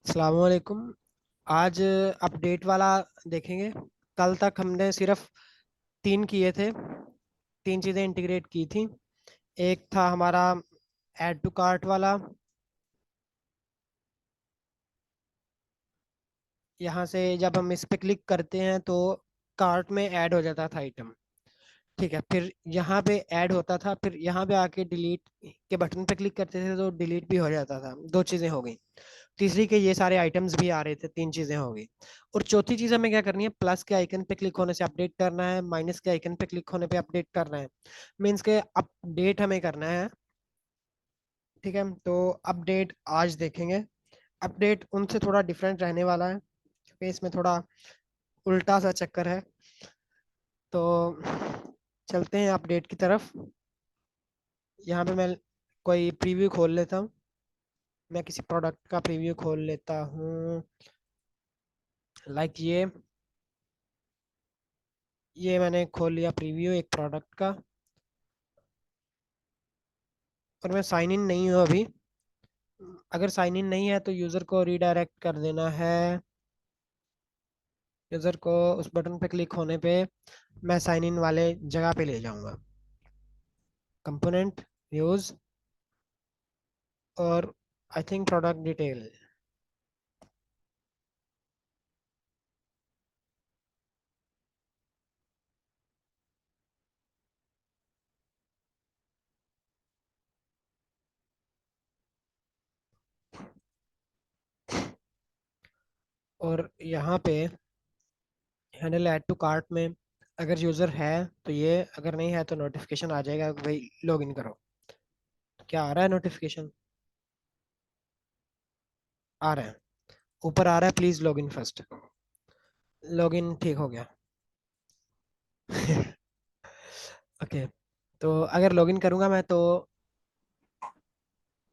अस्सलाम वालेकुम। आज अपडेट वाला देखेंगे। कल तक हमने सिर्फ तीन किए थे, तीन चीज़ें इंटीग्रेट की थी। एक था हमारा ऐड टू कार्ट वाला। यहाँ से जब हम इस पे क्लिक करते हैं तो कार्ट में ऐड हो जाता था आइटम। ठीक है, फिर यहाँ पे ऐड होता था, फिर यहाँ पे आके डिलीट के बटन पे क्लिक करते थे तो डिलीट भी हो जाता था। दो चीज़ें हो गई। तीसरी के ये सारे आइटम्स भी आ रहे थे, तीन चीजें हो गई। और चौथी चीज हमें क्या करनी है, प्लस के आइकन पे क्लिक होने से अपडेट करना है, माइनस के आइकन पे क्लिक होने पे अपडेट करना है। मीन्स के अपडेट हमें करना है। ठीक है, तो अपडेट आज देखेंगे। अपडेट उनसे थोड़ा डिफरेंट रहने वाला है क्योंकि इसमें थोड़ा उल्टा सा चक्कर है। तो चलते हैं अपडेट की तरफ। यहाँ पे मैं कोई प्रीव्यू खोल लेता हूँ। मैं किसी प्रोडक्ट का प्रीव्यू खोल लेता हूँ, लाइक ये मैंने खोल लिया प्रीव्यू एक प्रोडक्ट का। और मैं साइन इन नहीं हूँ अभी। अगर साइन इन नहीं है तो यूज़र को रीडायरेक्ट कर देना है। यूज़र को उस बटन पे क्लिक होने पे मैं साइन इन वाले जगह पे ले जाऊंगा। कंपोनेंट, व्यूज, और आई थिंक प्रोडक्ट डिटेल। और यहाँ पे हैंडल ऐड टू कार्ट में अगर यूज़र है तो ये, अगर नहीं है तो नोटिफिकेशन आ जाएगा कि भाई लॉग इन करो। क्या आ रहा है नोटिफिकेशन? आ रहा है, ऊपर आ रहा है please log in first. Log in ठीक हो गया। ओके, तो अगर लॉगिन करूंगा मैं तो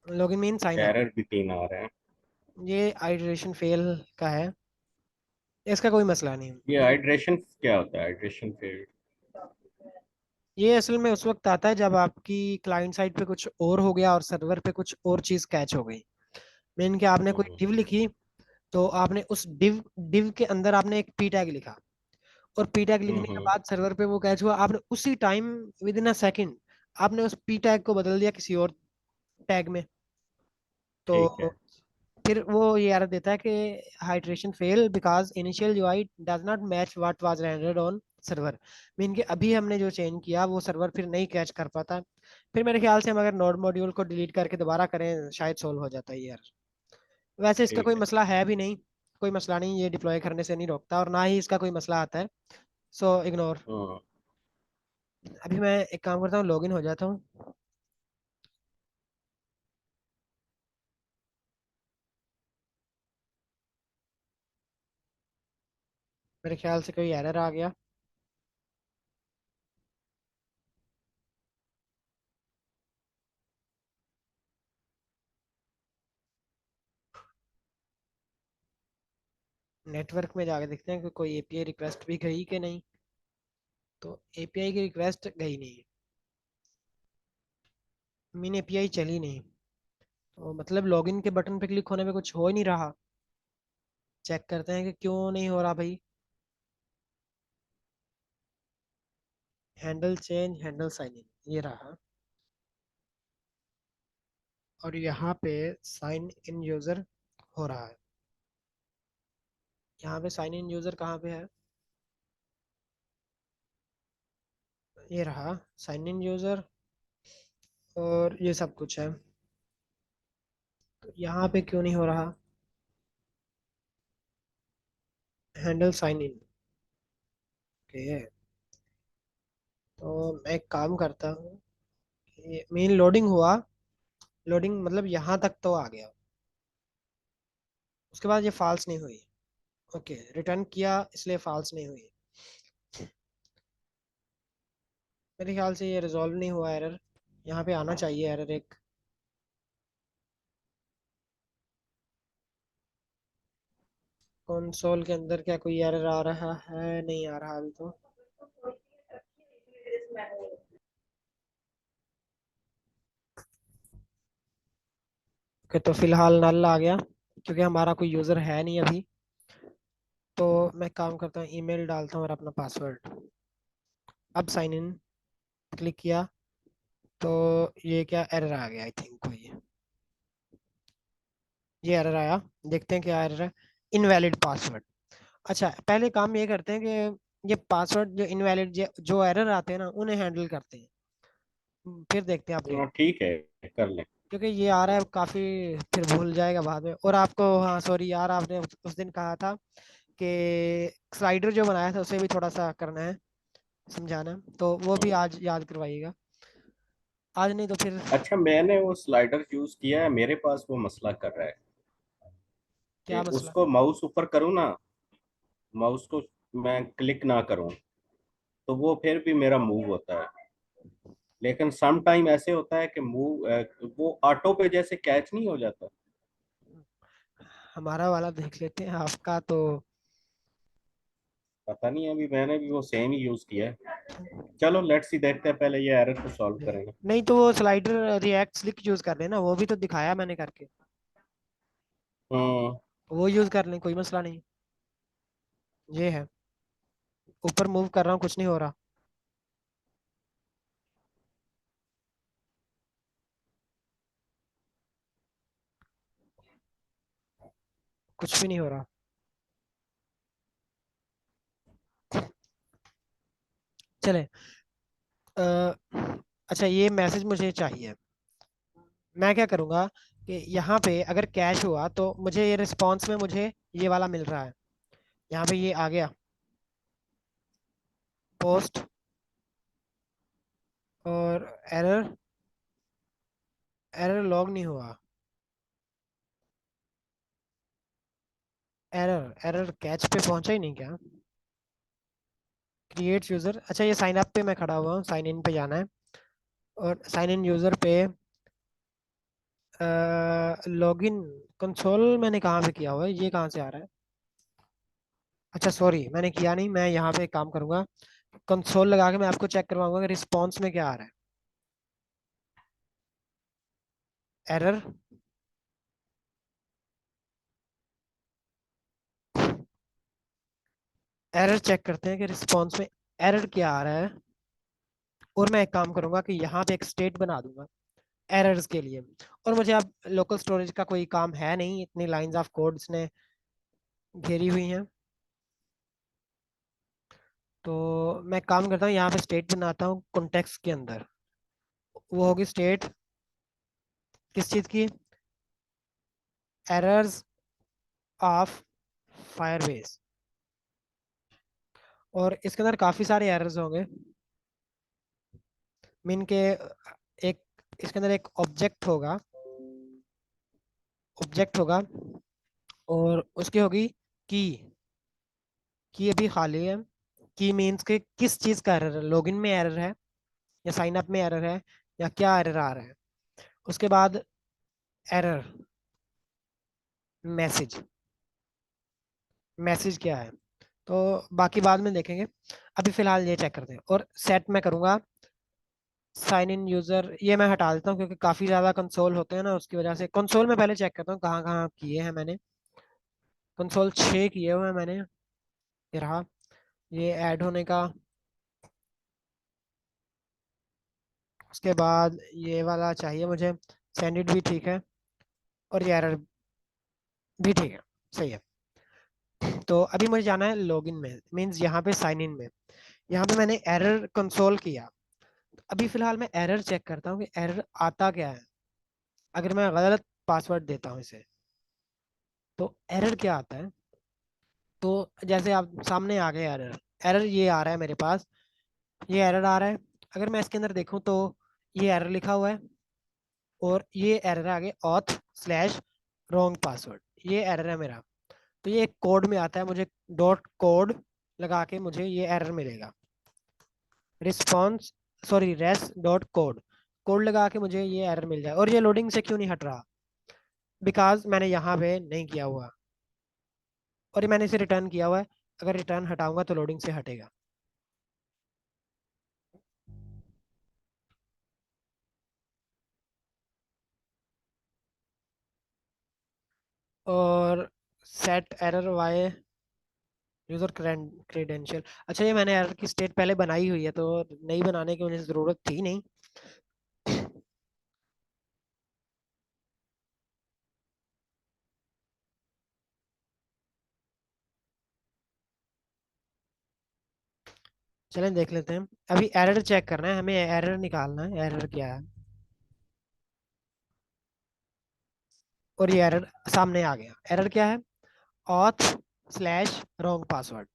login mean sine up. Error भी तीन आ रहे हैं। ये आइटरेशन फेल का है, इसका कोई मसला नहीं। ये हाइड्रेशन क्या होता है? हाइड्रेशन फिर? ये असल में उस वक्त आता है जब आपकी क्लाइंट साइड पे कुछ और हो गया और सर्वर पे कुछ और चीज कैच हो गई। मीन कि आपने कोई हम्म। डिव लिखी, तो आपने उस डिव डिव के अंदर आपने एक पी टैग लिखा, और पी टैग लिखने के हम्म। बाद सर्वर पे वो कैच हुआ, आपने उसी time with in a second आपने उस पी टैग को बदल दिया किसी और टैग में। ठीक तो है। फिर वो ये एरर देता है कि hydration fail because initial UI does not match what was rendered on server. Mean कि अभी हमने जो चेंज किया वो सर्वर फिर नहीं कैच कर पाता। फिर मेरे ख्याल से हम अगर नोड मॉड्यूल को डिलीट करके दोबारा करें शायद सोल्व हो जाता है यार। वैसे इसका कोई ठीक है। मसला है भी नहीं, कोई मसला नहीं, ये डिप्लॉय करने से नहीं रोकता और ना ही इसका कोई मसला आता है। So ignore. हम्म। अभी मैं एक काम करता हूँ, लॉगिन हो जाता हूँ। मेरे ख्याल से कोई एरर आ गया। नेटवर्क में जाके देखते हैं कि कोई एपीआई रिक्वेस्ट भी गई कि नहीं। तो एपीआई की रिक्वेस्ट गई नहीं, मीन एपीआई चली नहीं। तो मतलब लॉगिन के बटन पे क्लिक होने पे कुछ हो ही नहीं रहा। चेक करते हैं कि क्यों नहीं हो रहा भाई। Handle change, handle sign in, ये रहा। और यहाँ पे साइन इन यूजर हो रहा है। यहाँ पे साइन इन यूजर कहाँ पे है? ये रहा साइन इन यूजर, और ये सब कुछ है। तो यहाँ पे क्यों नहीं हो रहा? हैंडल साइन इन। ओके, तो मैं एक काम करता हूँ, मेन लोडिंग हुआ, लोडिंग मतलब यहाँ तक तो आ गया, उसके बाद ये फॉल्स नहीं हुई। ओके, रिटर्न किया इसलिए फॉल्स नहीं हुई। मेरे ख्याल से ये रिजॉल्व नहीं हुआ एरर। यहाँ पे आना चाहिए एरर एक। कंसोल के अंदर क्या कोई एरर आ रहा है? नहीं आ रहा अभी तो। ओके, तो फिलहाल नल आ गया। क्योंकि हमारा कोई यूज़र है नहीं अभी। तो मैं काम करता हूँ, ईमेल डालता हूँ और अपना पासवर्ड। अब साइन इन क्लिक किया तो ये क्या एरर आ गया, आई थिंक कोई ये एरर आया। देखते हैं क्या एरर है। Invalid password. अच्छा, पहले काम ये करते हैं कि ये पासवर्ड जो इनवैलिड जो एरर आते हैं ना उन्हें हैंडल करते हैं, फिर देखते हैं अपडेट। हाँ ठीक है, कर लें। क्योंकि ये आ रहा है काफ़ी, फिर भूल जाएगा बाद में। और आपको, हाँ सॉरी यार, आपने उस दिन कहा था कि स्लाइडर जो बनाया था उसे भी थोड़ा सा करना है, समझाना है। तो वो भी हम्म। आज याद करवाइएगा, आज नहीं तो फिर। अच्छा, मैंने वो स्लाइडर यूज किया है, मेरे पास वो मसला कर रहा है कि क्या मसला? उसको माउस ऊपर करूँ ना, माउस को मैं क्लिक ना करूँ, तो वो फिर भी मेरा मूव होता है। लेकिन सम टाइम ऐसे होता है कि मूव, वो ऑटो पे जैसे कैच नहीं हो जाता। हमारा वाला देख लेते हैं आपका तो। पता नहीं, अभी मैंने भी वो सेम ही यूज किया है। चलो लेट्स सी, देखते हैं, पहले ये एरर को सॉल्व करेंगे। नहीं तो वो स्लाइडर रिएक्ट स्लिक यूज कर लेना, वो भी तो दिखाया मैंने करके। हम्म। वो यूज कर लें, कोई मसला नहीं। ये है, ऊपर मूव कर रहा हूँ, कुछ नहीं हो रहा। कुछ भी नहीं हो रहा। चले। अ, अच्छा, ये मैसेज मुझे चाहिए। मैं क्या करूँगा कि यहाँ पे अगर कैश हुआ तो मुझे ये रिस्पॉन्स में मुझे ये वाला मिल रहा है। यहाँ पे ये आ गया, पोस्ट और एरर। एरर लॉग नहीं हुआ। एरर एरर कैच पे पहुंचा ही नहीं क्या? Create user. अच्छा, ये साइन अप पे मैं खड़ा हुआ हूँ, साइन इन पे जाना है। और साइन इन यूजर पे लॉगिन कंसोल मैंने कहाँ पे किया हुआ है, ये कहाँ से आ रहा है? अच्छा सॉरी, मैंने किया नहीं। मैं यहाँ पे एक काम करूंगा, कंसोल लगा के मैं आपको चेक करवाऊंगा कि रिस्पॉन्स में क्या आ रहा है। एरर। एरर चेक करते हैं कि रिस्पॉन्स में एरर क्या आ रहा है। और मैं एक काम करूंगा कि यहाँ पे एक स्टेट बना दूंगा एरर्स के लिए। और मुझे अब लोकल स्टोरेज का कोई काम है नहीं, इतनी लाइंस ऑफ कोड्स ने घेरी हुई हैं। तो मैं काम करता हूँ, यहाँ पे स्टेट बनाता हूँ कॉन्टेक्स्ट के अंदर। वो होगी स्टेट किस चीज़ की? Errors of Firebase. और इसके अंदर काफ़ी सारे एरर्स होंगे। मीन के एक, इसके अंदर एक ऑब्जेक्ट होगा और उसकी होगी की। की अभी खाली है। की मीन्स के किस चीज़ का एरर है, लॉगिन में एरर है या साइन अप में एरर है या क्या एरर आ रहा है। उसके बाद एरर मैसेज। मैसेज क्या है तो बाकी बाद में देखेंगे। अभी फिलहाल ये चेक करते हैं। और सेट मैं करूँगा साइन इन यूजर, ये मैं हटा देता हूँ क्योंकि काफ़ी ज़्यादा कंसोल होते हैं ना, उसकी वजह से। कंसोल में पहले चेक करता हूँ कहाँ कहाँ किए हैं मैंने। कंसोल 6 किए हुए हैं मैंने। ये रहा, ये ऐड होने का। उसके बाद ये वाला चाहिए मुझे, सेंड इट भी ठीक है। और ये एरर भी ठीक है, सही है। तो अभी मुझे जाना है लॉगिन में, मीन्स यहाँ पे साइन इन में। यहाँ पे मैंने एरर कंसोल किया। अभी फिलहाल मैं एरर चेक करता हूँ कि एरर आता क्या है। अगर मैं गलत पासवर्ड देता हूँ इसे तो एरर क्या आता है। तो जैसे आप सामने आ गए एरर। एरर ये आ रहा है मेरे पास, ये एरर आ रहा है। अगर मैं इसके अंदर देखूँ तो ये एरर लिखा हुआ है। और ये एरर आ गया ऑथ स्लैश रॉन्ग पासवर्ड, ये एरर है मेरा। तो ये एक कोड में आता है, मुझे डॉट कोड लगा के मुझे ये एरर मिलेगा। Response, sorry res dot code, code लगा के मुझे ये एरर मिल जाए। और ये लोडिंग से क्यों नहीं हट रहा? बिकॉज मैंने यहाँ पे नहीं किया हुआ और ये मैंने इसे रिटर्न किया हुआ है। अगर रिटर्न हटाऊंगा तो लोडिंग से हटेगा। और set error why user credential. अच्छा, ये मैंने एरर की स्टेट पहले बनाई हुई है, तो नई बनाने की मुझे जरूरत थी नहीं। चलें देख लेते हैं। अभी एरर चेक करना है हमें, एरर निकालना है, एरर क्या है। और ये एरर सामने आ गया। एरर क्या है? Auth slash wrong password.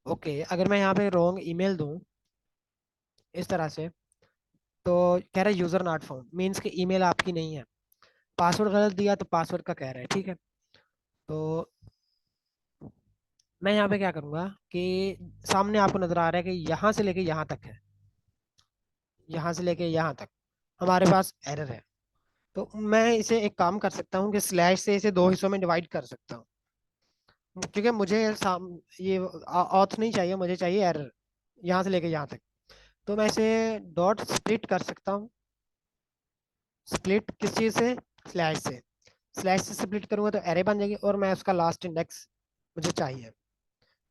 Okay, अगर मैं यहाँ पे रॉन्ग ईमेल दूं इस तरह से, तो कह रहा है यूजर नॉट फाउंड, मीन्स कि ईमेल आपकी नहीं है। पासवर्ड गलत दिया तो पासवर्ड का कह रहा है, ठीक है। तो मैं यहाँ पे क्या करूँगा कि सामने आपको नजर आ रहा है कि यहाँ से लेके यहाँ तक है, यहाँ से लेके यहाँ तक हमारे पास एरर है। तो मैं इसे एक काम कर सकता हूँ कि स्लैश से इसे दो हिस्सों में डिवाइड कर सकता हूँ, क्योंकि मुझे ये ऑथ नहीं चाहिए, मुझे चाहिए एरर यहाँ से लेके यहाँ तक। तो मैं इसे डॉट स्प्लिट कर सकता हूँ। स्प्लिट किस चीज़ से? स्लैश से। स्लैश से स्प्लिट करूंगा तो एरे बन जाएगी, और मैं उसका लास्ट इंडेक्स मुझे चाहिए।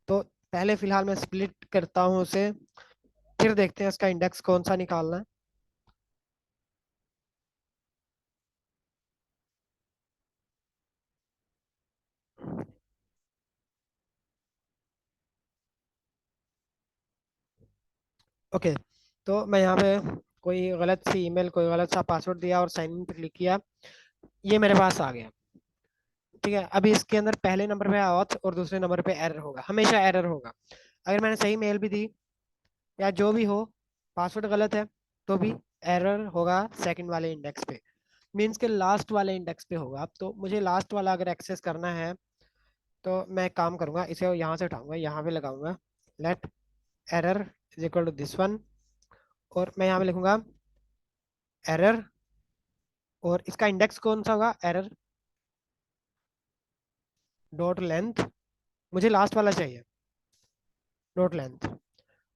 तो पहले फिलहाल मैं स्प्लिट करता हूँ उसे, फिर देखते हैं उसका इंडेक्स कौन सा निकालना है। ओके, तो मैं यहाँ पे कोई गलत सी ईमेल, कोई गलत सा पासवर्ड दिया और साइन इन पे क्लिक किया, ये मेरे पास आ गया। ठीक है, अभी इसके अंदर पहले नंबर पे ऑथ और दूसरे नंबर पे एरर होगा, हमेशा एरर होगा। अगर मैंने सही मेल भी दी या जो भी हो, पासवर्ड गलत है, तो भी एरर होगा सेकंड वाले इंडेक्स पे, मीन्स के लास्ट वाले इंडेक्स पे होगा। अब तो मुझे लास्ट वाला अगर एक्सेस करना है, तो मैं एक काम करूंगा, इसे यहाँ से उठाऊंगा, यहाँ पे लगाऊंगा let error is equal to this one, और मैं यहाँ पे लिखूंगा एरर, और इसका इंडेक्स कौन सा होगा? एरर डॉट लेंथ, मुझे लास्ट वाला चाहिए, डॉट लेंथ।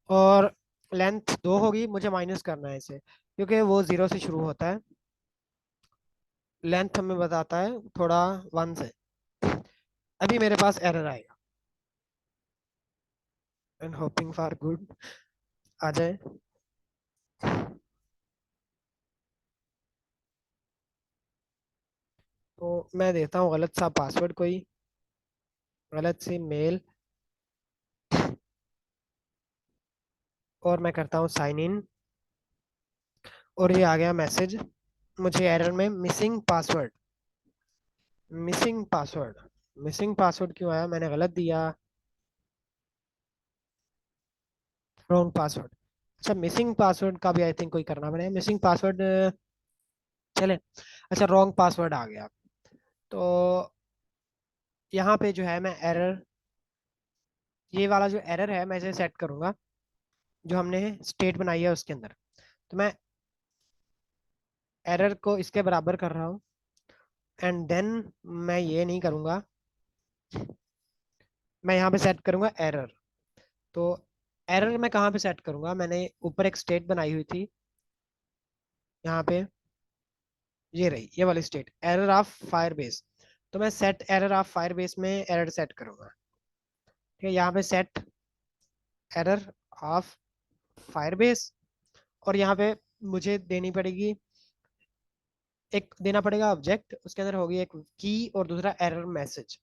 और लेंथ दो होगी, मुझे माइनस करना है इसे, क्योंकि वो जीरो से शुरू होता है। लेंथ हमें बताता है थोड़ा वन से। अभी मेरे पास एरर आएगा, एंड होपिंग फॉर गुड आ जाए। तो मैं देता हूँ गलत सा पासवर्ड, कोई गलत सी मेल, और मैं करता हूँ साइन इन, और ये आ गया मैसेज मुझे एरर में, missing password. Missing password, missing password क्यों आया? मैंने गलत दिया, रॉन्ग पासवर्ड। अच्छा, मिसिंग पासवर्ड का भी आई थिंक कोई करना पड़ेगा। मिसिंग पासवर्ड, चले। अच्छा, रॉन्ग पासवर्ड आ गया, तो यहाँ पे जो है मैं एरर, ये वाला जो एरर है मैं इसे सेट करूंगा जो हमने स्टेट बनाई है उसके अंदर। तो मैं एरर को इसके बराबर कर रहा हूँ, एंड देन मैं ये नहीं करूंगा, मैं यहाँ पे सेट करूंगा एरर। तो एरर मैं कहाँ पे सेट करूंगा? मैंने ऊपर एक स्टेट बनाई हुई थी यहाँ पे, ये रही ये वाली स्टेट, एरर ऑफ फायरबेस। तो मैं सेट एरर ऑफ फायरबेस में एरर सेट करूंगा। ठीक है, यहाँ पे सेट एरर ऑफ फायरबेस, और यहाँ पे मुझे देनी पड़ेगी, एक देना पड़ेगा ऑब्जेक्ट, उसके अंदर होगी एक की और दूसरा एरर मैसेज।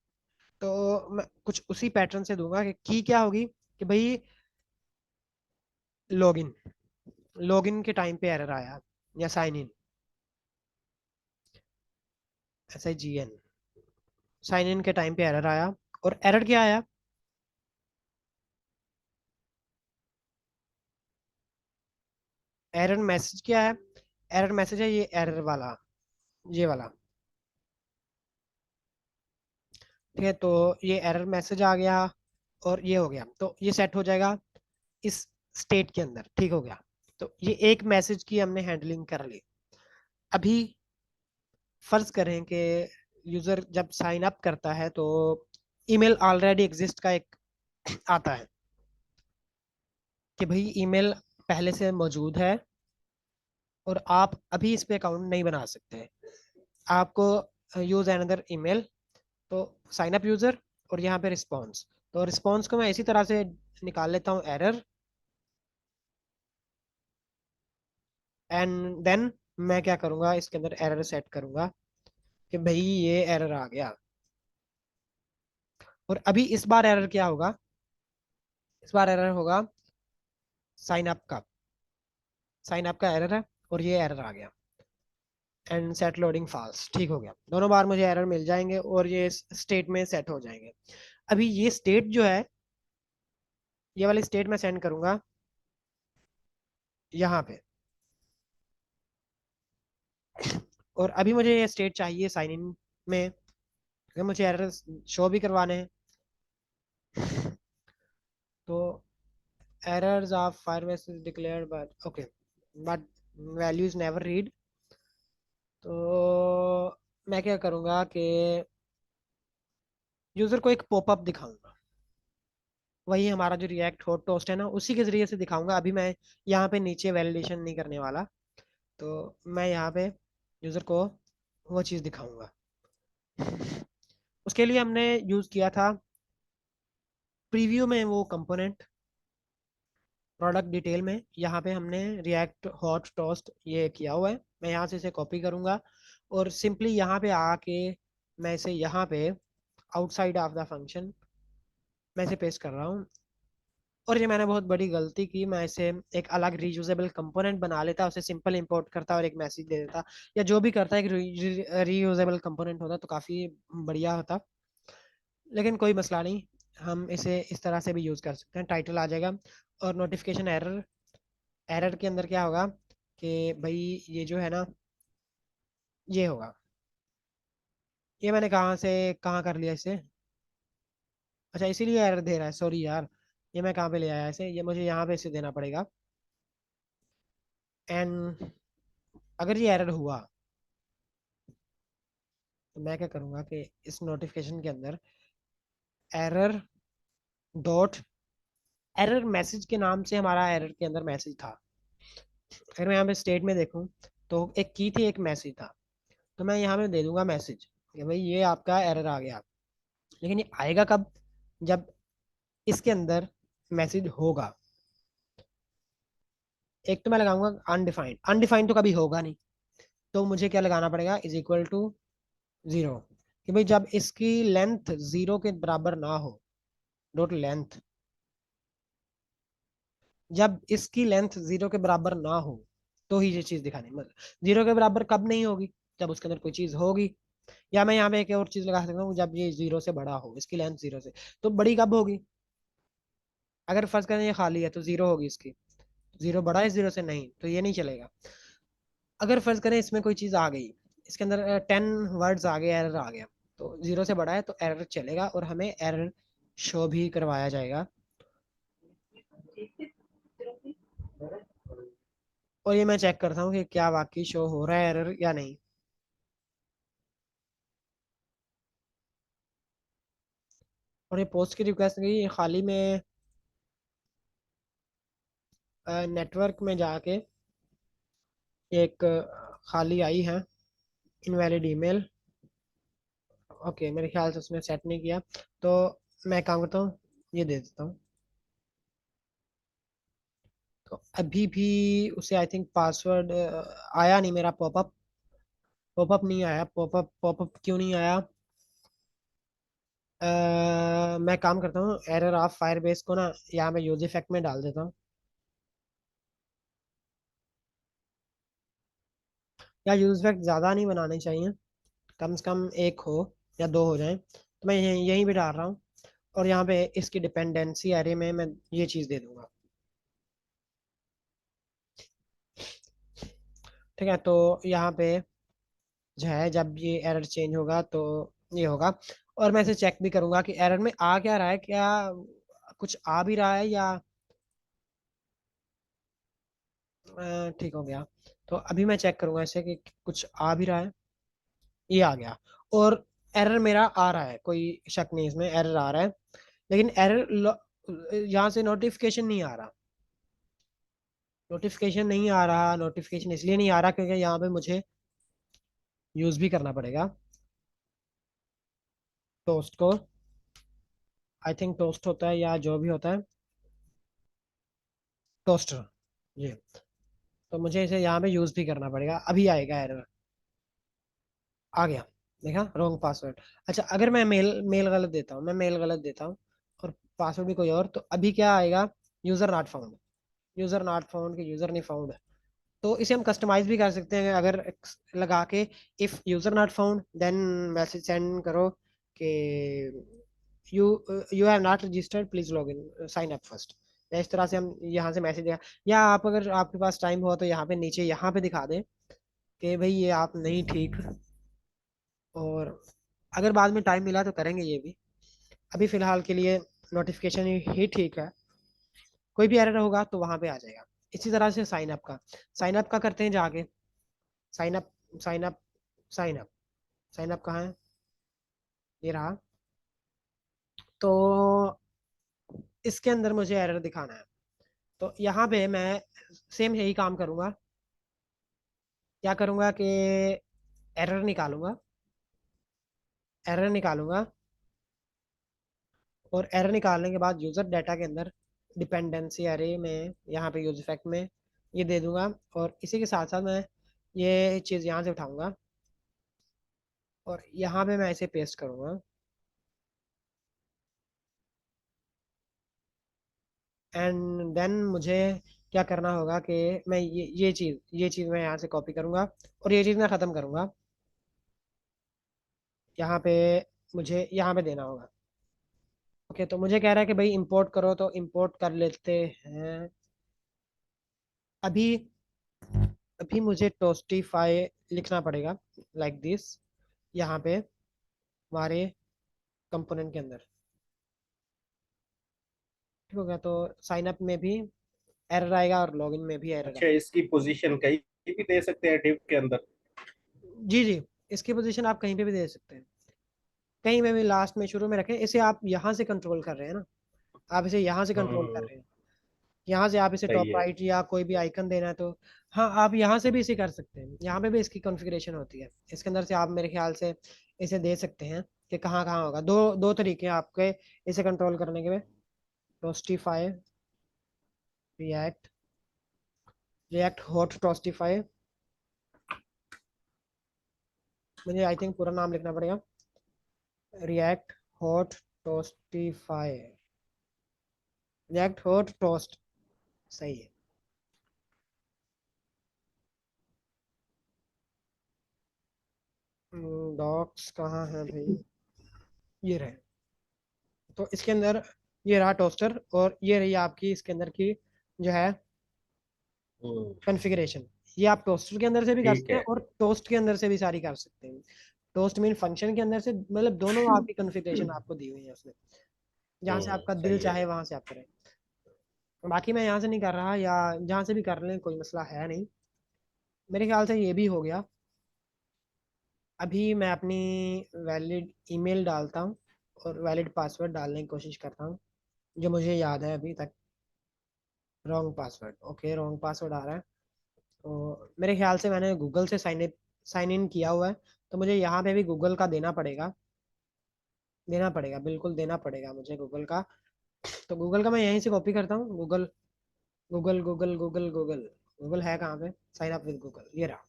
तो मैं कुछ उसी पैटर्न से दूंगा कि की क्या होगी, कि भाई लॉगिन, लॉगिन के टाइम पे एरर आया, या sign in, SIGN, sign in के टाइम पे एरर आया। और एरर क्या आया? एरर मैसेज क्या है? एरर मैसेज है ये एरर वाला, ये वाला। ठीक है, तो ये एरर मैसेज आ गया, और ये हो गया, तो ये सेट हो जाएगा इस स्टेट के अंदर। ठीक हो गया, तो ये एक मैसेज की हमने हैंडलिंग कर ली। अभी फर्ज करें कि यूजर जब साइन अप करता है, तो ईमेल ऑलरेडी एग्जिस्ट का एक आता है कि भाई ईमेल पहले से मौजूद है, और आप अभी इस पे अकाउंट नहीं बना सकते, आपको यूज अनदर ईमेल, तो साइन अप यूजर और यहाँ पे रिस्पॉन्स, तो रिस्पॉन्स को मैं इसी तरह से निकाल लेता हूँ एरर, एंड देन मैं क्या करूंगा इसके अंदर एरर सेट करूंगा कि भाई ये एरर आ गया। और अभी इस बार एरर क्या होगा, इस बार एरर होगा साइन अप का, साइन अप का एरर है और ये एरर आ गया, एंड सेट लोडिंग फाल्स, ठीक हो गया। दोनों बार मुझे एरर मिल जाएंगे और ये स्टेट में सेट हो जाएंगे। अभी ये स्टेट जो है, ये वाली स्टेट मैं सेंड करूंगा यहाँ पे, और अभी मुझे ये स्टेट चाहिए साइन इन में, अगर मुझे एरर शो भी करवाने हैं। तो errors of firebase is declared but okay, but value is never read। तो मैं क्या करूँगा कि यूज़र को एक पॉपअप दिखाऊंगा, वही हमारा जो रिएक्ट हॉट टोस्ट है ना, उसी के जरिए से दिखाऊंगा। अभी मैं यहाँ पे नीचे वैलिडेशन नहीं करने वाला, तो मैं यहाँ पे यूज़र को वो चीज़ दिखाऊंगा। उसके लिए हमने यूज़ किया था प्रीव्यू में वो कंपोनेंट, प्रोडक्ट डिटेल में यहाँ पे हमने रिएक्ट हॉट टोस्ट ये किया हुआ है। मैं यहाँ से इसे कॉपी करूँगा और सिंपली यहाँ पे आके मैं इसे यहाँ पे आउटसाइड ऑफ द फंक्शन मैं इसे पेस्ट कर रहा हूँ। और ये मैंने बहुत बड़ी गलती की, मैं इसे एक अलग रीयूजेबल कंपोनेंट बना लेता, उसे सिंपल इंपोर्ट करता और एक मैसेज दे देता, या जो भी करता, एक रीयूजेबल कंपोनेंट होता तो काफ़ी बढ़िया होता। लेकिन कोई मसला नहीं, हम इसे इस तरह से भी यूज़ कर सकते हैं। टाइटल आ जाएगा और नोटिफिकेशन एरर, एरर के अंदर क्या होगा कि भाई ये जो है ना, ये होगा, ये मैंने कहाँ से कहाँ कर लिया इसे, अच्छा इसीलिए एरर दे रहा है, सॉरी यार। ये मैं कहाँ पे ले आया इसे, ये मुझे यहाँ पे इसे देना पड़ेगा। एंड अगर ये एरर हुआ तो मैं क्या करूँगा कि इस नोटिफिकेशन के अंदर एरर डॉट, एरर मैसेज के नाम से हमारा एरर के अंदर मैसेज था। अगर मैं यहाँ पे स्टेट में देखूँ तो एक की थी एक मैसेज था, तो मैं यहाँ पे दे दूंगा मैसेज कि भाई ये आपका एरर आ गया। लेकिन ये आएगा कब, जब इसके अंदर मैसेज होगा। एक तो मैं लगाऊंगा अनडिफाइंड, अनडिफाइंड तो कभी होगा नहीं, तो मुझे क्या लगाना पड़ेगा, इज इक्वल टू जीरो, कि भाई जब इसकी लेंथ जीरो के बराबर ना हो, डॉट लेंथ, जब इसकी लेंथ जीरो के बराबर ना हो तो ही ये चीज दिखानी, मतलब जीरो के बराबर कब नहीं होगी, जब उसके अंदर कोई चीज होगी। या मैं यहाँ पे एक और चीज लगा सकता हूँ, जब ये जीरो से बड़ा हो, इसकी लेंथ जीरो से, तो बड़ी कब होगी, अगर फर्ज करें ये खाली है तो जीरो होगी इसकी, जीरो बड़ा है जीरो से, नहीं तो ये नहीं चलेगा। अगर फर्ज करें इसमें कोई चीज आ गई, इसके अंदर 10 वर्ड्स आ गए, एरर आ गया, तो जीरो से बड़ा है तो एरर चलेगा और हमें एरर शो भी करवाया जाएगा। और ये मैं चेक करता हूँ कि क्या वाकई शो हो रहा है एरर या नहीं। और ये पोस्ट की रिक्वेस्ट गई, ये खाली में नेटवर्क में जाके एक खाली आई है, इनवैलिड ईमेल। ओके, मेरे ख्याल से उसने सेट नहीं किया, तो मैं काम करता हूँ, ये दे देता हूँ। तो अभी भी उसे आई थिंक पासवर्ड आया नहीं, मेरा पॉपअप, पॉपअप नहीं आया, पॉपअप पॉपअप क्यों नहीं आया। मैं काम करता हूँ, एरर ऑफ फायरबेस को ना यहाँ पे यूज इफेक्ट में डाल देता हूँ, या यूज इफेक्ट ज़्यादा नहीं बनाने चाहिए, कम से कम एक हो या दो हो जाए, तो मैं यहीं पे डाल रहा हूँ। और यहाँ पे इसकी डिपेंडेंसी एरे में मैं ये चीज़ दे दूंगा। ठीक है, तो यहाँ पे जो है जब ये एरर चेंज होगा तो ये होगा। और मैं इसे चेक भी करूंगा कि एरर में आ क्या रहा है, क्या कुछ आ भी रहा है या ठीक हो गया। तो अभी मैं चेक करूंगा इसे कि कुछ आ भी रहा है, ये आ गया। और एरर मेरा आ रहा है, कोई शक नहीं, इसमें एरर आ रहा है, लेकिन एरर यहाँ से नोटिफिकेशन नहीं आ रहा, नोटिफिकेशन नहीं आ रहा, नोटिफिकेशन इसलिए नहीं आ रहा क्योंकि यहाँ पे मुझे यूज भी करना पड़ेगा। टोस्ट को, आई थिंक टोस्ट होता है या जो भी होता है, टोस्टर, ये। तो मुझे इसे यहाँ पे यूज भी करना पड़ेगा, अभी आएगा एरर। आ गया, देखा, रॉन्ग पासवर्ड। अच्छा, अगर मैं मेल मेल गलत देता हूँ, मैं मेल गलत देता हूँ और पासवर्ड भी कोई और, तो अभी क्या आएगा? User not found, user not found, कि यूजर नहीं फाउंड। तो इसे हम कस्टमाइज भी कर सकते हैं, अगर लगा के, if user not found then message send करो कि you you have not registered, please log in, sign up first. या इस तरह से हम यहाँ से मैसेज दिया, या आप अगर आपके पास टाइम हो तो यहाँ पे नीचे यहाँ पे दिखा दें कि भाई ये आप नहीं ठीक। और अगर बाद में टाइम मिला तो करेंगे ये भी, अभी फिलहाल के लिए नोटिफिकेशन ही ठीक है। कोई भी एरर होगा तो वहां पे आ जाएगा। इसी तरह से साइन अप का करते हैं जाके। Sign up, sign up, sign up, sign up कहाँ है? ये रहा। तो इसके अंदर मुझे एरर दिखाना है, तो यहाँ पे मैं सेम यही काम करूंगा। क्या करूंगा कि एरर निकालूंगा, एरर निकालूंगा, और एरर निकालने के बाद यूजर डाटा के अंदर डिपेंडेंसी एरे में, यहाँ पे यूज इफेक्ट में ये दे दूंगा। और इसी के साथ साथ मैं ये चीज़ यहाँ से उठाऊंगा और यहाँ पे मैं इसे पेस्ट करूंगा। एंड देन मुझे क्या करना होगा कि मैं ये चीज़ मैं यहाँ से कॉपी करूंगा और ये चीज़ मैं ख़त्म करूंगा। यहाँ पे मुझे यहाँ पे देना होगा। ओके, तो मुझे कह रहा है कि भाई इंपोर्ट करो, तो इंपोर्ट कर लेते हैं। अभी अभी मुझे टोस्टिफाई लिखना पड़ेगा, लाइक दिस, यहाँ पे हमारे कंपोनेंट के अंदर। ठीक हो गया, तो साइन अप में भी एरर आएगा और लॉगिन में भी एरर अच्छा, आएगा। इसकी पोजीशन कहीं भी दे सकते हैं div के अंदर? जी जी, इसकी पोजीशन आप कहीं पे भी दे सकते हैं, कहीं पे भी, लास्ट में, शुरू में रखें। इसे आप यहाँ से कंट्रोल कर रहे हैं ना, आप इसे यहाँ से कंट्रोल कर हम्म। रहे हैं। यहाँ से आप इसे सही टॉप है। राइट या कोई भी आइकन देना है तो हाँ, आप यहाँ से भी इसे कर सकते हैं। यहाँ पे भी इसकी कॉन्फ़िगरेशन होती है, इसके अंदर से आप मेरे ख्याल से इसे दे सकते हैं कि कहाँ कहाँ होगा। दो दो तरीके हैं आपके इसे कंट्रोल करने के। Toastify, react, react hot toastify, मुझे आई थिंक पूरा नाम लिखना पड़ेगा, react hot toastify, react hot toast, सही है। डॉक्स कहाँ है भाई? ये रहे। तो इसके अंदर ये रहा टोस्टर, और ये रही आपकी इसके अंदर की जो है हम्म। कॉन्फ़िगरेशन। ये आप टोस्टर के अंदर से भी कर ठीक सकते हैं है। और टोस्ट के अंदर से भी सारी कर सकते हैं। टोस्ट मीन फंक्शन के अंदर से, मतलब दोनों आपकी कॉन्फ़िगरेशन आपको दी हुई है उसमें, जहाँ से आपका दिल सही है। चाहे वहां से आप करें। बाकी मैं यहाँ से नहीं कर रहा, या जहाँ से भी कर लें कोई मसला है नहीं। मेरे ख्याल से ये भी हो गया। अभी मैं अपनी वैलिड ईमेल डालता हूँ और वैलिड पासवर्ड डालने की कोशिश करता हूँ, जो मुझे याद है अभी तक। Wrong password, okay, wrong password आ रहा है। तो मेरे ख्याल से मैंने गूगल से साइन इन किया हुआ है, तो मुझे यहाँ पे भी गूगल का देना पड़ेगा, देना पड़ेगा, बिल्कुल देना पड़ेगा मुझे गूगल का। तो गूगल का मैं यहीं से कॉपी करता हूँ, Google, Google Google Google Google, Google है कहाँ पे? साइन अप विद गूगल, ये रहा।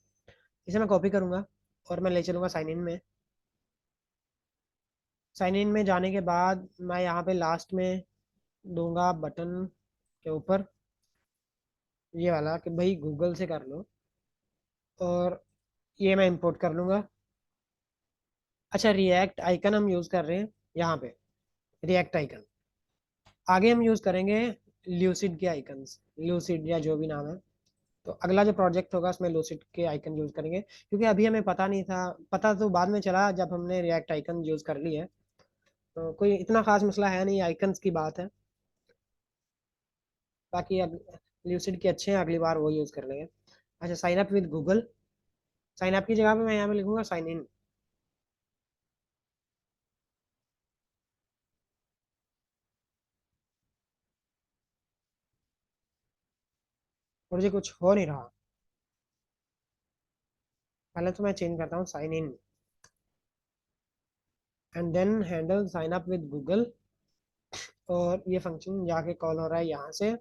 इसे मैं कॉपी करूँगा और मैं ले चलूँगा साइन इन में। साइन इन में जाने के बाद मैं यहाँ पे लास्ट में दूंगा बटन के ऊपर ये वाला कि भाई गूगल से कर लो, और ये मैं इंपोर्ट कर लूँगा। अच्छा, रिएक्ट आइकन हम यूज़ कर रहे हैं यहाँ पे, रिएक्ट आइकन। आगे हम यूज़ करेंगे ल्यूसिड के आइकन्स, ल्यूसिड या जो भी नाम है। तो अगला जो प्रोजेक्ट होगा उसमें लूसिड के आइकन यूज़ करेंगे, क्योंकि अभी हमें पता नहीं था। पता तो बाद में चला जब हमने रिएक्ट आइकन यूज़ कर ली है। तो कोई इतना खास मसला है नहीं, आइकन्स की बात है। बाकी अब ल्यूसिड के अच्छे हैं, अगली बार वो यूज़ कर लेंगे। अच्छा, sign up with Google, sign up की जगह पे मैं यहाँ पे लिखूंगा साइन इन। और मुझे कुछ हो नहीं रहा, पहले तो मैं चेंज करता हूँ sign in. And then handle sign up with Google, और ये फंक्शन जाके कॉल हो रहा है यहाँ से,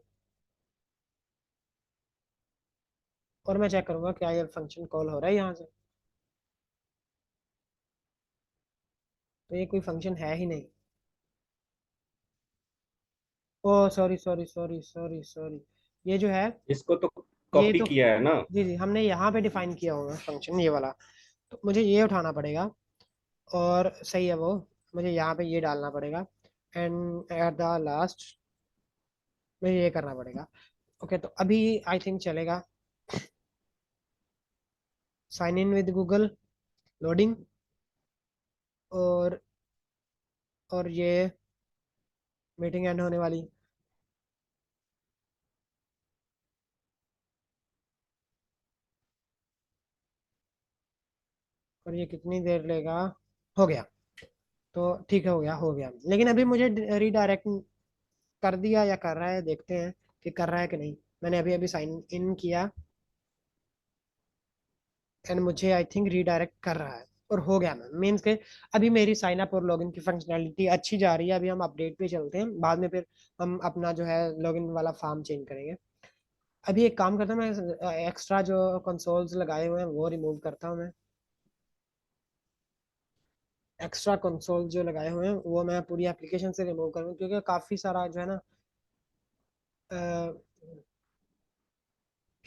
और मैं चेक करूंगा क्या ये फंक्शन कॉल हो रहा है यहाँ से। तो ये कोई फंक्शन है ही नहीं। Oh sorry sorry sorry sorry sorry, ये जो है, इसको तो ये कॉपी तो, किया है ना। जी जी, हमने यहाँ पे डिफाइन किया होगा फंक्शन ये वाला, तो मुझे ये उठाना पड़ेगा, और सही है वो, मुझे यहाँ पे ये डालना पड़ेगा, एंड एट द लास्ट मुझे ये करना पड़ेगा। ओके, तो अभी आई थिंक चलेगा। Sign in with Google, loading, और ये मीटिंग एंड होने वाली। और ये कितनी देर लेगा? हो गया। तो ठीक है, हो गया, लेकिन अभी मुझे रीडायरेक्ट कर दिया या कर रहा है, देखते हैं कि कर रहा है कि नहीं। मैंने अभी अभी साइन इन किया, एंड मुझे आई थिंक रीडायरेक्ट कर रहा है, और हो गया मैम, मीन्स के अभी मेरी साइन अप और लॉगिन की फंक्शनैलिटी अच्छी जा रही है। अभी हम अपडेट पे चलते हैं, बाद में फिर हम अपना जो है लॉगिन वाला फॉर्म चेंज करेंगे। अभी एक काम करता हूँ, मैं एक्स्ट्रा जो कंसोल्स लगाए हुए हैं वो रिमूव करता हूँ मैं। एक्स्ट्रा कंसोल जो लगाए हुए हैं वो मैं पूरी एप्लीकेशन से रिमूव करूँगा, क्योंकि काफ़ी सारा जो है ना, अ,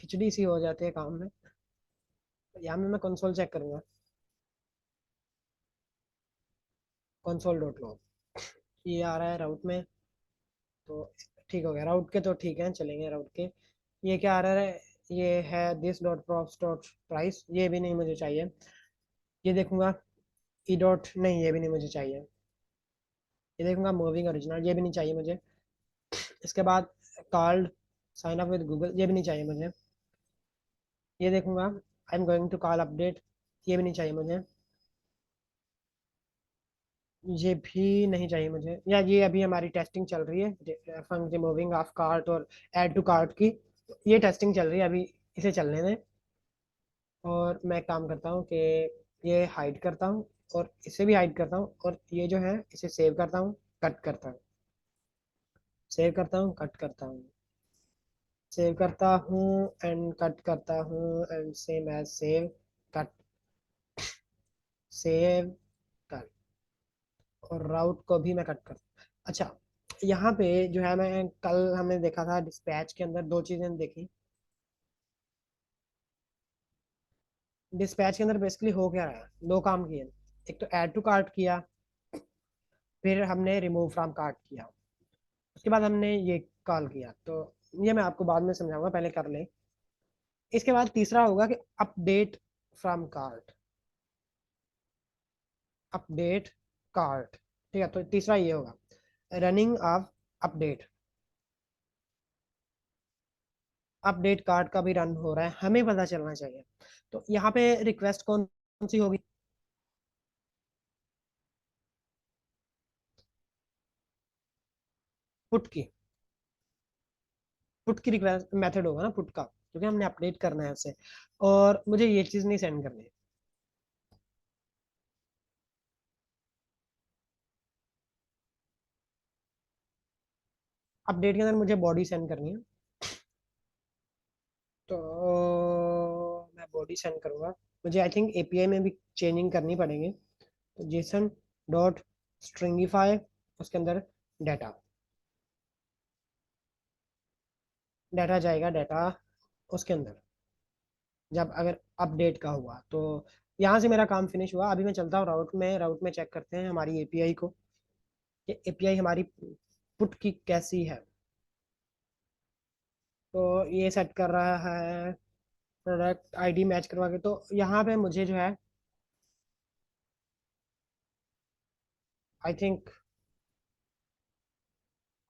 खिचड़ी सी हो जाती है काम में। यहाँ में मैं कंसोल चेक करूँगा, कंसोल डॉट लॉग, ये आ रहा है राउट में। तो ठीक हो गया, राउट के तो ठीक है, चलेंगे राउट के। ये क्या आ रहा है? ये है this dot props dot price, ये भी नहीं मुझे चाहिए। ये देखूंगा, ई डॉट, नहीं ये भी नहीं मुझे चाहिए। ये देखूंगा मूविंग ओरिजिनल, ये भी नहीं चाहिए मुझे। इसके बाद called sign up with Google, ये भी नहीं चाहिए मुझे। ये देखूंगा, I am going to call update, ये भी नहीं चाहिए मुझे। ये भी नहीं चाहिए मुझे, या ये अभी हमारी टेस्टिंग चल रही है फंक रिमूविंग ऑफ कार्ट और ऐड टू कार्ट की, ये टेस्टिंग चल रही है अभी, इसे चलने दें। और मैं काम करता हूँ कि ये हाइड करता हूँ, और इसे भी हाइड करता हूँ, और ये जो है इसे सेव करता हूँ, कट करता हूँ, सेव करता हूँ, कट करता हूँ, सेव करता हूँ, एंड कट करता हूँ, and same as save, cut, save, cut, और राउट को भी मैं कट करता हूँ। अच्छा, यहाँ पे जो है, मैं कल हमने देखा था डिस्पैच के अंदर दो चीज़ें देखी। डिस्पैच के अंदर बेसिकली हो क्या रहा है, दो काम किए। एक तो ऐड टू कार्ट किया, फिर हमने रिमूव फ्रॉम कार्ट किया, उसके बाद हमने ये कॉल किया। तो ये मैं आपको बाद में समझाऊंगा, पहले कर ले। इसके बाद तीसरा होगा कि update from cart, update cart, ठीक है। तो तीसरा ये होगा running of update, update cart का भी रन हो रहा है, हमें पता चलना चाहिए। तो यहाँ पे रिक्वेस्ट कौन सी होगी? पुट की, पुट की रिक्वेस्ट मेथड होगा ना, पुट का, क्योंकि हमने अपडेट करना है उसे, और मुझे ये चीज़ नहीं सेंड करनी है। अपडेट के अंदर मुझे बॉडी सेंड करनी है, तो मैं बॉडी सेंड करूंगा। मुझे आई थिंक एपीआई में भी चेंजिंग करनी पड़ेगी। तो जेसन डॉट स्ट्रिंगिफाई, उसके अंदर डाटा, डाटा जाएगा, डाटा उसके अंदर, जब अगर अपडेट का हुआ तो यहाँ से मेरा काम फिनिश हुआ। अभी मैं चलता हूँ राउट में, राउट में चेक करते हैं हमारी एपीआई को, कि एपीआई हमारी पुट की कैसी है। तो ये सेट कर रहा है प्रोडक्ट आईडी मैच करवा के, तो यहाँ पे मुझे जो है आई थिंक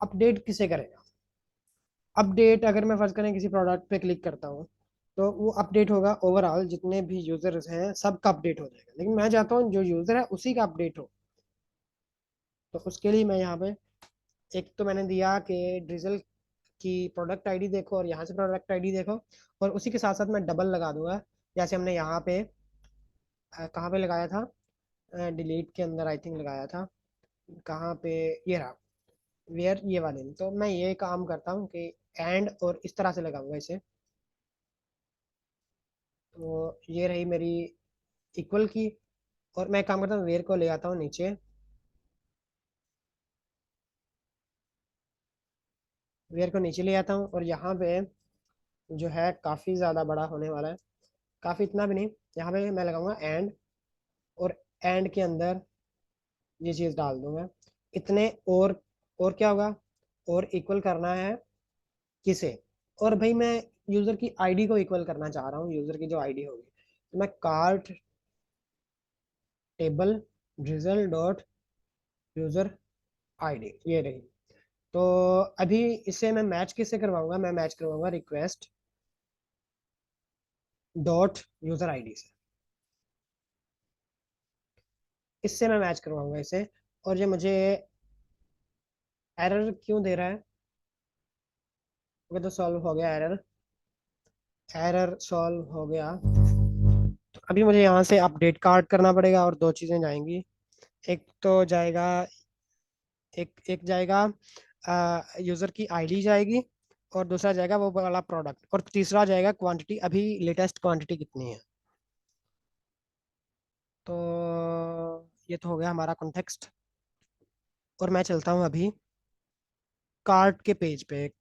अपडेट किसे करेगा। अपडेट अगर मैं फर्स्ट करें किसी प्रोडक्ट पे क्लिक करता हूँ, तो वो अपडेट होगा ओवरऑल, जितने भी यूजर्स हैं सबका अपडेट हो जाएगा, लेकिन मैं चाहता हूँ जो यूजर है उसी का अपडेट हो। तो उसके लिए मैं यहाँ पे, एक तो मैंने दिया कि ड्रिजल की प्रोडक्ट आईडी देखो, और यहाँ से प्रोडक्ट आईडी देखो, और उसी के साथ साथ मैं डबल लगा दूंगा, जैसे हमने यहाँ पे कहाँ पे लगाया था, डिलीट के अंदर आई थिंक लगाया था, कहाँ पे, ये रहा, वेयर, ये वाले में। तो मैं ये काम करता हूँ कि एंड और इस तरह से लगाऊंगा इसे। तो ये रही मेरी इक्वल की। और मैं काम करता हूँ, वेयर को ले आता हूँ नीचे, वेयर को नीचे ले आता हूँ, और यहाँ पे जो है काफ़ी ज़्यादा बड़ा होने वाला है, काफ़ी इतना भी नहीं। यहाँ पे मैं लगाऊंगा एंड, और एंड के अंदर ये चीज़ डाल दूंगा इतने। और क्या होगा, और इक्वल करना है किसे, और भाई मैं यूज़र की आईडी को इक्वल करना चाह रहा हूँ, यूज़र की जो आईडी होगी। तो मैं cart table result dot user ID, ये रही। तो अभी इसे मैं मैच किससे करवाऊंगा, मैं मैच करवाऊंगा रिक्वेस्ट डॉट यूज़र आईडी से, इससे मैं मैच करवाऊंगा इसे। और ये मुझे एरर क्यों दे रहा है, ओके तो सॉल्व हो गया एरर, एरर सॉल्व हो गया। तो अभी मुझे यहाँ से अपडेट कार्ड करना पड़ेगा, और दो चीज़ें जाएंगी। एक तो जाएगा, एक जाएगा यूज़र की आईडी जाएगी, और दूसरा जाएगा वो वाला प्रोडक्ट, और तीसरा जाएगा क्वांटिटी, अभी लेटेस्ट क्वांटिटी कितनी है। तो ये तो हो गया हमारा कॉन्टेक्स्ट। और मैं चलता हूँ अभी कार्ट के पेज पे। एक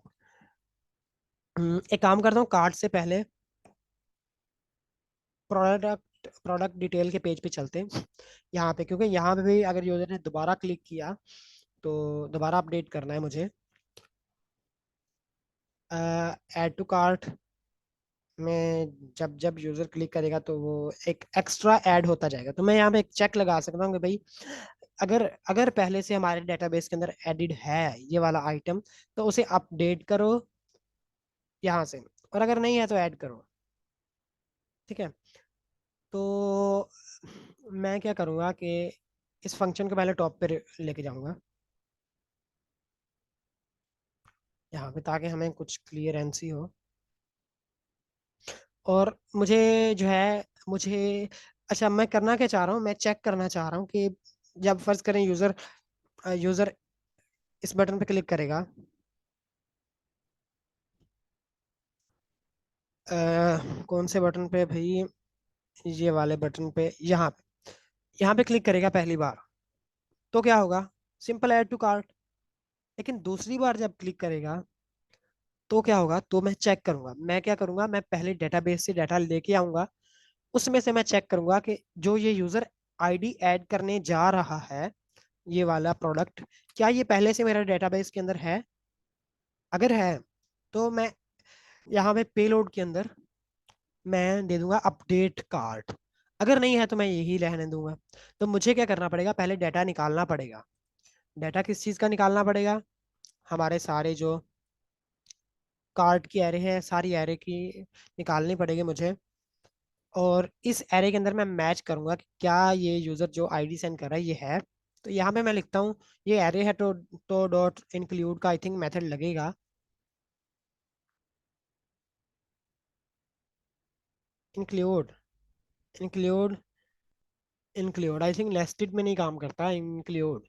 काम करता हूँ, कार्ट से पहले प्रोडक्ट डिटेल के पेज पे चलते हैं यहाँ पे, क्योंकि यहाँ पे भी अगर यूजर ने दोबारा क्लिक किया तो दोबारा अपडेट करना है मुझे। ऐड टू कार्ट में जब जब यूजर क्लिक करेगा तो वो एक एक्स्ट्रा ऐड होता जाएगा। तो मैं यहाँ पे एक चेक लगा सकता हूँ कि भाई अगर अगर पहले से हमारे डेटाबेस के अंदर एडिड है ये वाला आइटम, तो उसे अपडेट करो यहाँ से, और अगर नहीं है तो ऐड करो। ठीक है। तो मैं क्या करूँगा कि इस फंक्शन को पहले टॉप पे लेके जाऊँगा यहाँ पे, ताकि हमें कुछ क्लियरेंसी हो। और मुझे जो है, मुझे, अच्छा मैं करना क्या चाह रहा हूँ, मैं चेक करना चाह रहा हूँ कि जब फर्ज करें यूज़र यूज़र इस बटन पे क्लिक करेगा, कौन से बटन पे भाई, ये वाले बटन पे, यहाँ पे क्लिक करेगा पहली बार, तो क्या होगा, सिंपल ऐड टू कार्ट। लेकिन दूसरी बार जब क्लिक करेगा तो क्या होगा, तो मैं चेक करूंगा, मैं क्या करूंगा, मैं पहले डेटाबेस से डाटा लेके आऊंगा, उसमें से मैं चेक करूंगा कि जो ये यूजर आईडी ऐड करने जा रहा है, ये वाला प्रोडक्ट, क्या ये पहले से मेरा डेटाबेस के अंदर है। अगर है तो मैं यहाँ पे पेलोड के अंदर मैं दे दूंगा अपडेट कार्ट, अगर नहीं है तो मैं यही रहने दूंगा। तो मुझे क्या करना पड़ेगा, पहले डाटा निकालना पड़ेगा। डाटा किस चीज़ का निकालना पड़ेगा, हमारे सारे जो कार्ट की एरे है, सारी एरे की निकालनी पड़ेगी मुझे। और इस एरे के अंदर मैं मैच करूंगा कि क्या ये यूज़र जो आईडी सेंड कर रहा है ये है। तो यहाँ पे मैं लिखता हूँ ये एरे है, तो डॉट इंक्लूड का आई थिंक मेथड लगेगा। Include include include I think nested में नहीं काम करता। इंक्लूड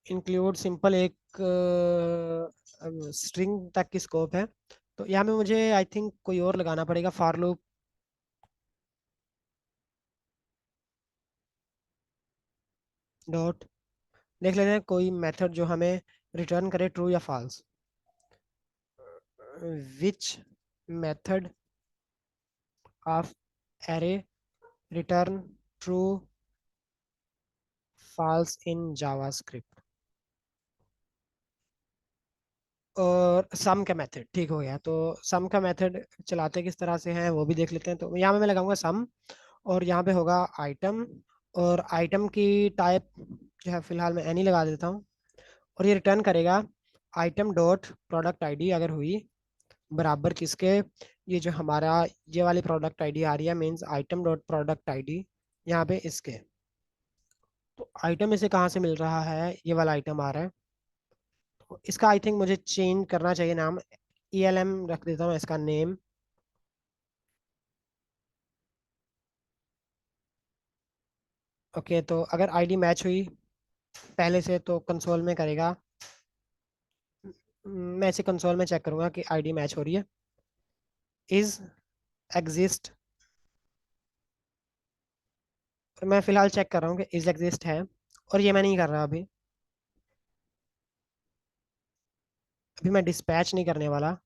इंक्लूड सिंपल एक स्ट्रिंग तक की स्कोप है। तो यहाँ में मुझे आई थिंक कोई और लगाना पड़ेगा, फॉर लूप डॉट, देख लेते हैं कोई मेथड जो हमें रिटर्न करे ट्रू या false. Which method of array return true false in JavaScript. और सम का मेथड ठीक हो गया। तो सम का मेथड चलाते किस तरह से हैं वो भी देख लेते हैं। तो यहाँ पे मैं लगाऊंगा सम, और यहाँ पे होगा आइटम, और आइटम की टाइप जो है फिलहाल मैं एनी लगा देता हूँ। और ये रिटर्न करेगा आइटम डॉट प्रोडक्ट आईडी, अगर हुई बराबर किसके, ये जो हमारा ये वाली प्रोडक्ट आईडी आ रही है, means item dot product ID यहाँ पे इसके। तो आइटम इसे कहाँ से मिल रहा है, ये वाला आइटम आ रहा है। तो इसका आई थिंक मुझे चेंज करना चाहिए नाम, ELM रख देता हूँ इसका नेम। ओके, तो अगर आईडी मैच हुई पहले से तो कंसोल में करेगा। मैं इसे कंसोल में चेक करूंगा कि आईडी मैच हो रही है। Is exist. मैं फिलहाल चेक कर रहा हूँ कि इज एग्जिस्ट है, और ये मैं नहीं कर रहा अभी। अभी मैं डिस्पैच नहीं करने वाला,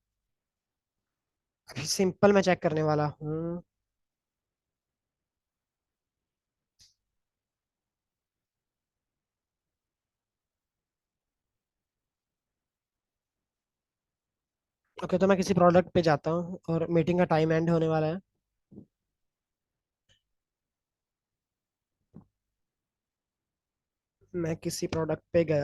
अभी सिंपल मैं चेक करने वाला हूँ। ओके, तो मैं किसी प्रोडक्ट पे जाता हूँ और मीटिंग का टाइम एंड होने वाला है। मैं किसी प्रोडक्ट पे गया।